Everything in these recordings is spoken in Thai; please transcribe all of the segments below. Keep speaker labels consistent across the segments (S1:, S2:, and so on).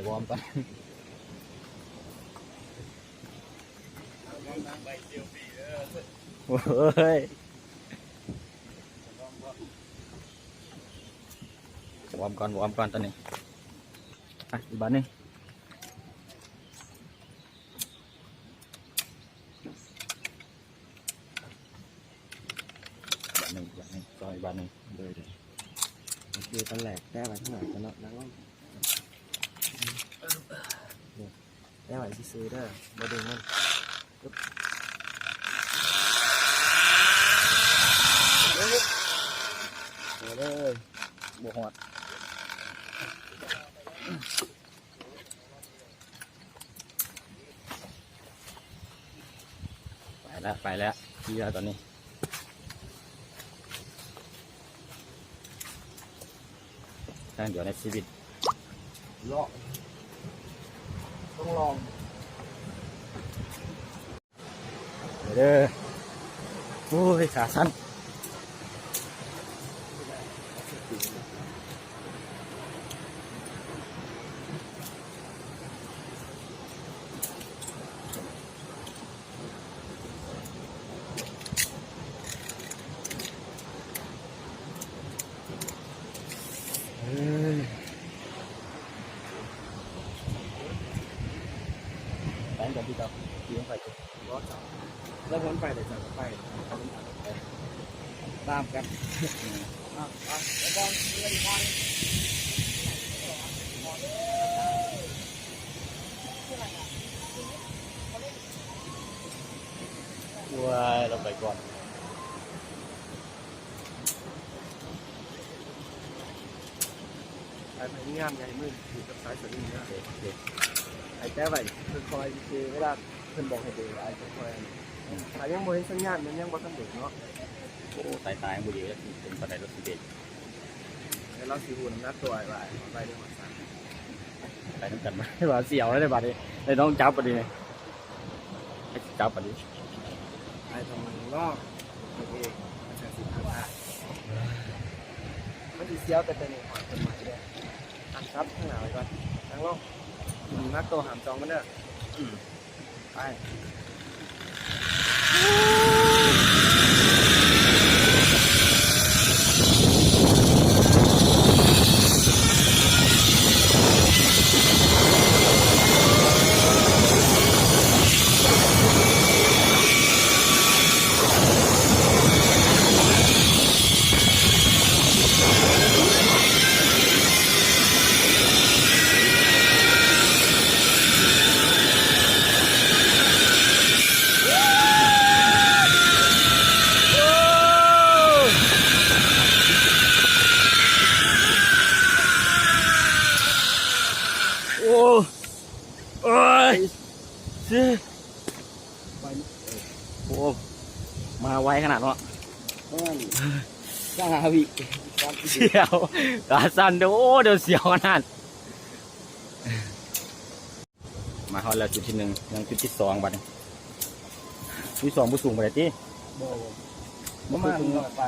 S1: วอร์มกันโอ้ยวอร์มก่อนตอนนี้อีกบ้านนึงซอยบ้านนึงเลย
S2: ดูตอนแหลกแก้ไว้ข้างหลังกันเนาะนักล่องแก้ไว้ซื้อได้มาดูมัน
S1: เลยบวกหอดไปแล้วที่แล้วตอนนี้ครั้งเดียวในชีวิต
S2: ต้องลอง
S1: เด้อโอ้ยขาสั้นแป้งกับพี่กับพี่ต้องไปตัวรถจับ
S2: แล้วพ้นไปเดี๋ยวจะไปตามกันแล้วก็เลื่อนไป
S1: ว้ายเราไปก่อน
S2: ไอ้พยายามใหญ่มือถือกับสายสลิงนะไอ้แก้ไว้คือคอยคือเวลาเพิ่นบอกให้ดูไอ้จะคอยถ้ายังบ่เห็นสัญญาณมันยังบ่ทันเด็กเนาะ
S1: โอ้ตายบุรีแล้วเป็นปันไดรถสิบเอ็ด
S2: แล้วเราสิหูน้ำหนักตัวไอ้ไปเรื่องของสัน
S1: ไปน้ำกันไหมว่าเสียวแล้วได้บัดนี้ได้น้องจับบัดนี้ให้จับบัดนี้
S2: ไอ้ทำมันลอกเองมันจะสิบห้ามันจะเสียวแต่เป็นหอยเป็นหอยเลยหันซับข้างหน้าไว้ก่อนนั่งลงนักตัวหามจองมันเด้อไป
S1: โอ้ยสิโอ้มาไวขนาดเนาะ
S2: จ้าวิ
S1: เสียวขาสั้นเดี๋ยวเสียวขนาดมาฮอดแล้วจุดที่หนึ่งยังจุดที่สองบัดนี้จุดที่สองผู้สูงไปไหนที่
S2: ประมาณหน่อยไป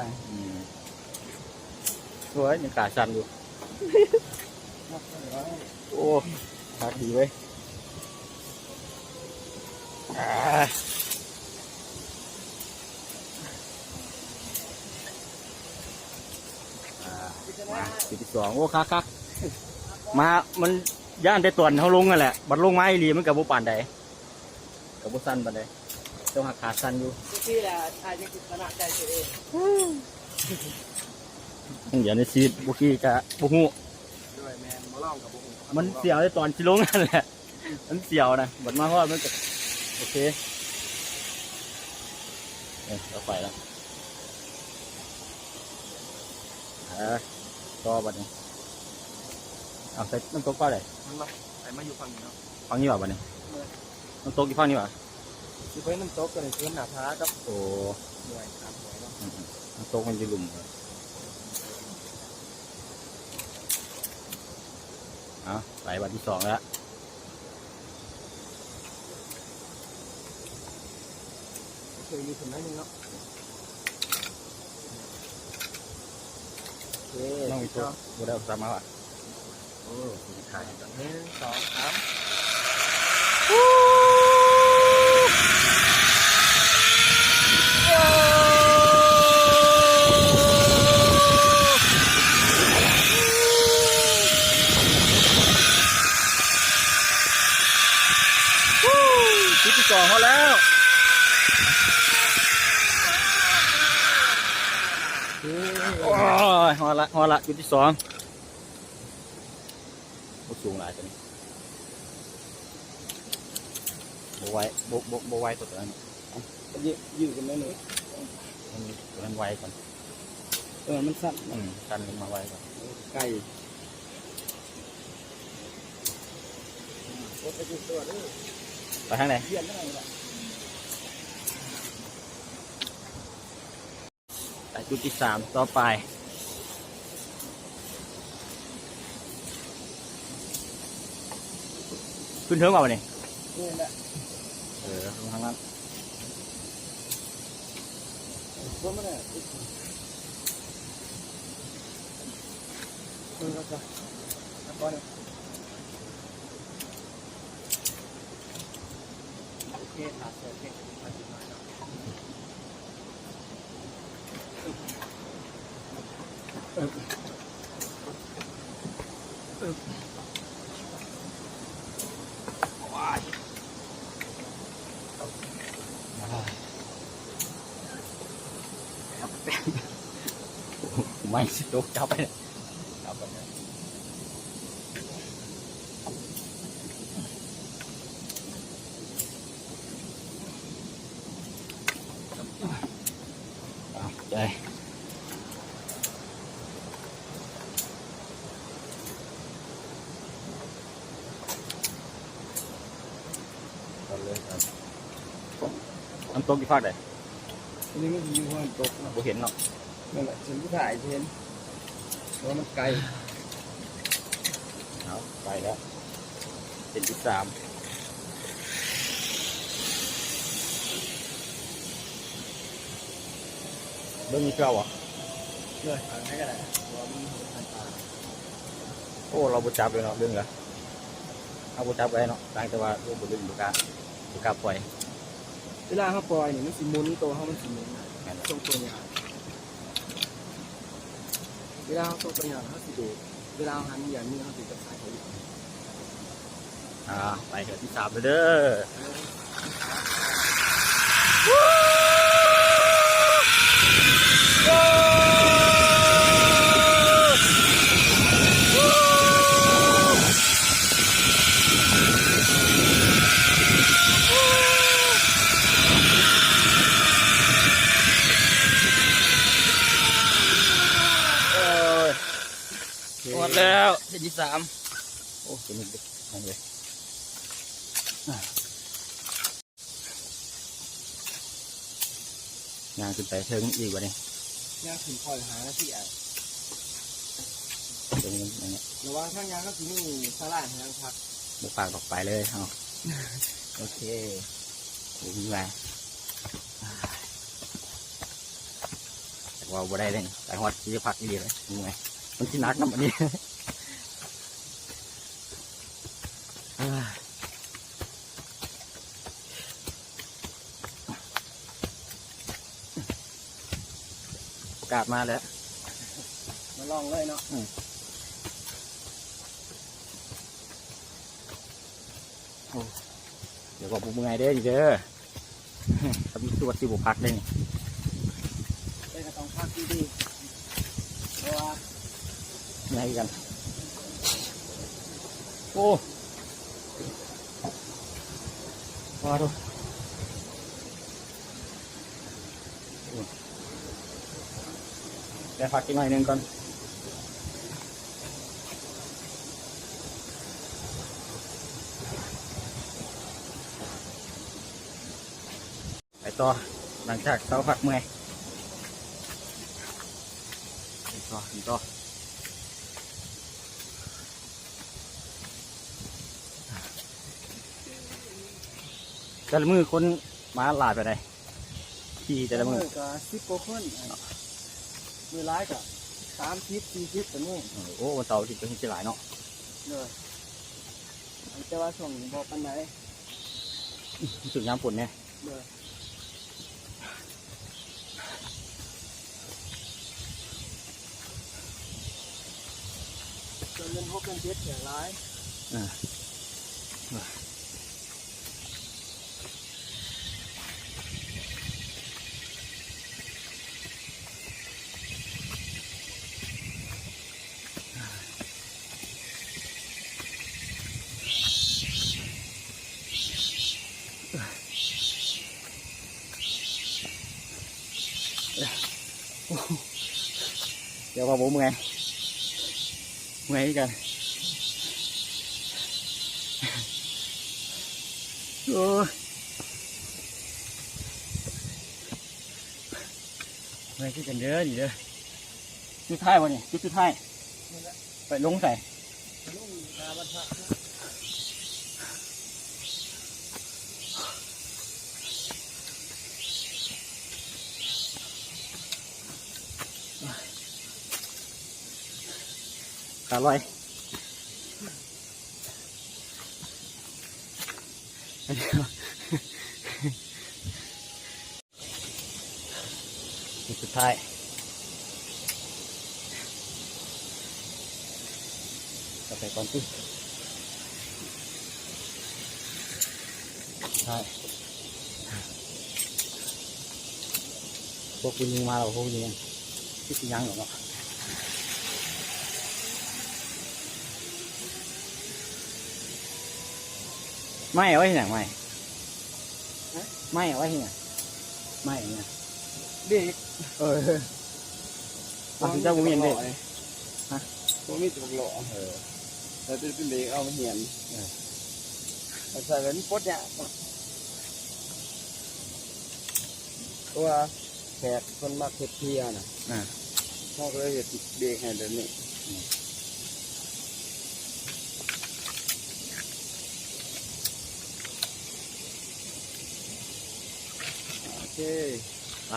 S1: สวยยังขาสั้นอยู่โอ้ขาดีเว้ยมาจุดที่สองโอ้คักมามันย่านได้ตวนเขาลงกันแหละบัดลงไม้ลีมันกับบุปผานใดกับบุสั้นปานใดต้องหักขาสั้นอยู่
S2: ที่แหละชายจะกินขนาดใจตัวเอง
S1: เดี๋ยวในชีวิตบุกี้จะบุหู
S2: ด้วยแมนมาล่องกับบุก
S1: มันเสียวได้ตอนชิลงกันแหละมันเสียวนะบัดมาเพราะมันจะโอเคเราไปแล้วก็บัดนี้เอาใส่น้ำตกก็ได้
S2: ไอ้มาอยู่ฝั่งนี้เนาะ
S1: ฝั่งนี้ว่ะบัดนี้น้ำตกอยู่ฝั่งนี้ว่ะ
S2: คือไปน้ำตกกันเลยเพื่อนหนาท้ากับ
S1: โอ้
S2: หน่วยครับหน่วยเนาะ
S1: น้ำตกมันจะลุ่มไปวันที่สองแล้ว
S2: เคยมีคนนั้นนึงเนาะ
S1: น้องมีตัวบุได้สามารถ อ้สุดท้าย
S2: 1 2 3
S1: ชุดที่สองเขาแล้วโอ้ยฮอละชุดที่สองสูงหลายตัวนี้โบไว้โบไว้ตัวนั้น
S2: ยืดกันไหมหนู
S1: ตัวนั้นไว้ก่อน
S2: มันสั้น
S1: กันลงมาไว้ก่อน
S2: ไก่ไปจุดตัวด้วย
S1: ไปทางไหน
S2: เยี่ยมได้ละ
S1: แต่จุดที่สามต่อไปขึ้นเทิงเอาไปนี่
S2: นี่แหละ
S1: ลงทางนั้น
S2: ว่ามันเนี่ยก็จะก่อนโอเคครับโอเค
S1: ไม่สิโดนจับไปเนี่ยจับไปเนี่ยใจก่อนเลยครับน้ำตกที่ภาคไหน
S2: อันนี้มันอยู่ห้องตก
S1: ผมเห็นเนาะ
S2: นั่นแหละฉันก็ถ่ายเห็นว่ามันไกล
S1: เอาไปแล้วเป็นที่สามเรื่องนี้เก่าอ่ะ
S2: เลยให้กันเลยว่ามันหันตา
S1: โอ้เราบูจับเลยเนาะเรื่องเหรอเอาบูจับไว้เนาะต่างแต่ว่าลูกบุญบุกาปล่อย
S2: เวลาเขาปล่อยเนี่ยมันสิมุนตัวเขามันสิมุน
S1: แม่น
S2: ทรงตัวยาวเวลาเขาทรงตัวยาวเขาสิดูเวลาเขาหันอย่างนี้เขาสิจะสายเขาอยู่
S1: ไปเถอะที่สามเลยเด้อหมดแล้วที่สามโอ้ตัวนี้เด็กนั่นเลยงานขึ้นไปเทิงอีกว่านี้
S2: ย่างถึงคอยหาที่อ่ะ
S1: ตรงนี้อย่างเงี้ย
S2: ระวังข้างยางก็คือนี่สลายทางพัก
S1: บุกปากออกไปเลยเอาโอเคโอ้ยมาแต่ว่าบ่ได้เลยแต่ฮอดที่จะพักดีเลยยังไงมันที่นักนะวันนี้โอกาสมาแล้ว
S2: มาลองเลยเนาะ
S1: เดี๋ยวบอกบุกไงเด้อเด้อทำตัวที่บุกพักได้นี่
S2: เป็นกระตองพักดีๆเพราะว่า
S1: ไงกันโอ้มาดูเดี๋ยวพักอีกหน่อยหนึงก่อนไปต่อหลังจากเสาพักเมื่อยไปต่อแต่ละมือคนมาหลายไปไหนขี่แต่ละมือ
S2: ก็10 กว่าคนมือร้ายกับ30 40ตัวนี้
S1: โอ้วันเสาร์ที่เป็นที่หลายเนาะ
S2: แ เลยแต่ว่าช่วงนี้บ่ปานใด
S1: รู้สึกน้ำฝนเนี่ย
S2: เลยจนเป็นพวกเป็นเจ็ดเสียร้าย
S1: เดี๋ยวพอผมไงกันโอ้ยไงที่กันเด้อดิเด้อจุดท้ายวะเนี่ยจุดสุดท้ายไปลงใส่
S2: ลุงนาบันทะ
S1: ขาลอยจุดสุดท้ายกาแฟก่อนตุ้ใช่พวกคุณยิงมาหรอพวกยิงที่คุณยังหรอเนาะไม่เอาไว้ที่ไหนไม่เอาไว้ที่ไหนไม่เนี่ย
S2: เด็ก
S1: คุณเจ้าบุญเห็นเด็ก
S2: ตัวมีตัวหล่อแต่เป็นเด็กเอามาเหียนแต่ใส่เป็นปดเนี่ยตัวแขกคนมาเฮ็ดเพียน่ะพ่อก็เลยเฮ็ดเด็กให้เดี๋ยวนี้โอเค
S1: ไป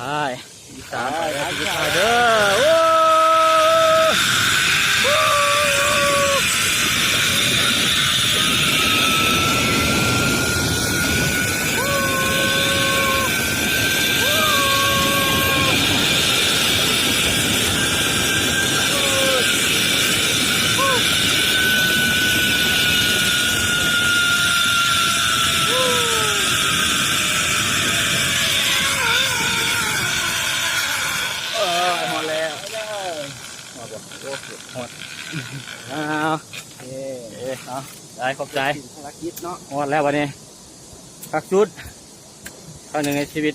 S1: อีสานไปแล้วอีสานเด้อโอ้หมดแล้วหมดหมดเอาเอาได้ขอบใจ
S2: ภารกิจเนาะ
S1: หมดแล้ววันนี้พักชุดครั้งหนึ่งในชีวิต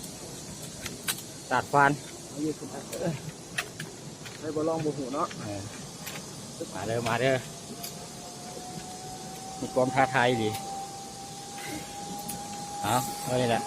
S1: ตัดฟัน
S2: เอาอยู่คุณให้บ่ลองบ่หูเนาะ
S1: มาเด้อมีความท้าทายดีเอาเอานี่แหละ